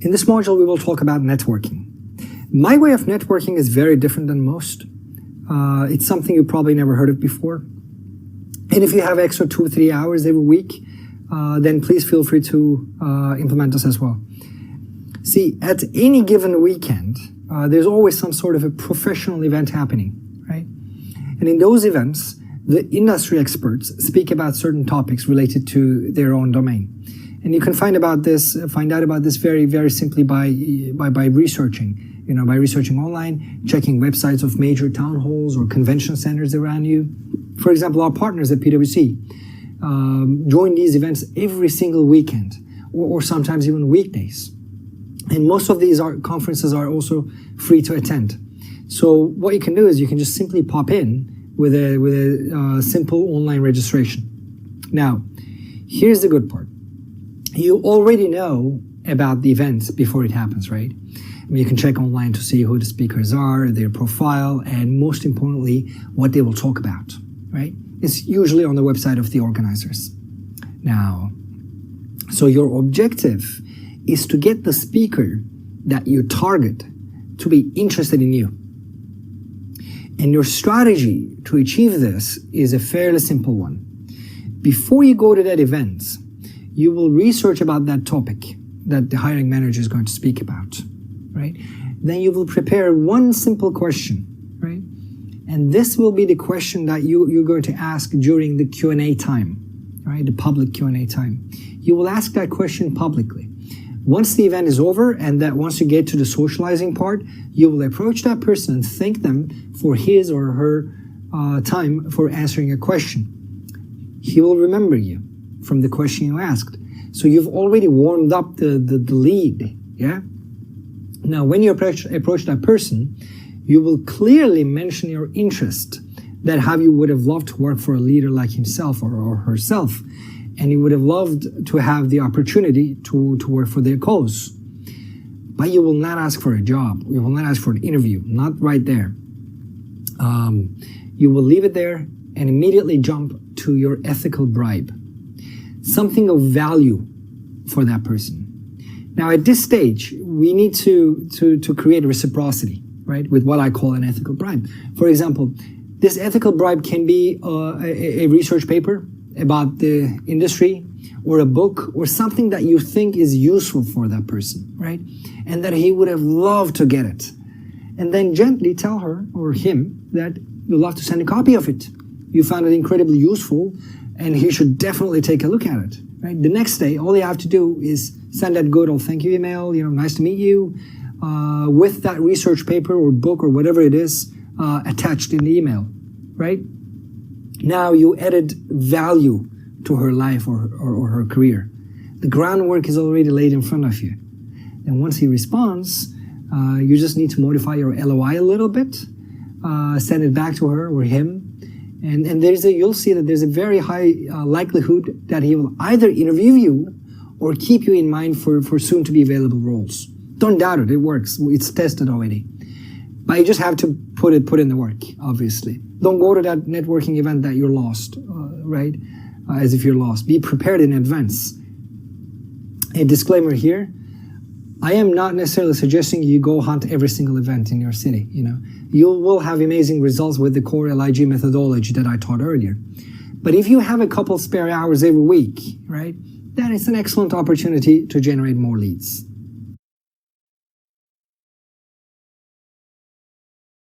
In this module, we will talk about networking. My way of networking is very different than most. It's something you probably never heard of before. And if you have extra 2 or 3 hours every week, then please feel free to implement this as well. See, at any given weekend, there's always some sort of a professional event happening, right? And in those events, the industry experts speak about certain topics related to their own domain. And you can find out about this very, very simply by researching, by researching online, checking websites of major town halls or convention centers around you. For example, our partners at PwC join these events every single weekend or sometimes even weekdays. And most of these conferences are also free to attend. So what you can do is you can just simply pop in with a simple online registration. Now, here's the good part. You already know about the event before it happens, right? I mean, you can check online to see who the speakers are, their profile, and most importantly, what they will talk about, right? It's usually on the website of the organizers. Now, so your objective is to get the speaker that you target to be interested in you. And your strategy to achieve this is a fairly simple one. Before you go to that event, you will research about that topic that the hiring manager is going to speak about, right? Then you will prepare one simple question, right? And this will be the question that you're going to ask during the Q&A time, right? The public Q&A time. You will ask that question publicly. Once the event is over and that once you get to the socializing part, you will approach that person and thank them for his or her time for answering a question. He will remember you from the question you asked. So you've already warmed up the lead, yeah? Now, when you approach that person, you will clearly mention your interest, that how you would have loved to work for a leader like himself or herself, and you would have loved to have the opportunity to work for their cause. But you will not ask for a job. You will not ask for an interview, not right there. You will leave it there and immediately jump to your ethical bribe. Something of value for that person. Now, at this stage, we need to create reciprocity, right? With what I call an ethical bribe. For example, this ethical bribe can be a research paper about the industry, or a book, or something that you think is useful for that person, right? And that he would have loved to get it. And then gently tell her or him that you'd love to send a copy of it. You found it incredibly useful, and he should definitely take a look at it, right? The next day, all you have to do is send that good old thank you email, nice to meet you, with that research paper or book or whatever it is attached in the email, right? Now you added value to her life or her career. The groundwork is already laid in front of you. And once he responds, you just need to modify your LOI a little bit, send it back to her or him, and you'll see that there's a very high likelihood that he will either interview you or keep you in mind for soon to be available roles. Don't doubt it, it works. It's tested already. But you just have to put in the work, obviously. Don't go to that networking event that you're lost, right? As if you're lost. Be prepared in advance. A disclaimer here. I am not necessarily suggesting you go hunt every single event in your city, You will have amazing results with the core LIG methodology that I taught earlier. But if you have a couple spare hours every week, right, then it's an excellent opportunity to generate more leads.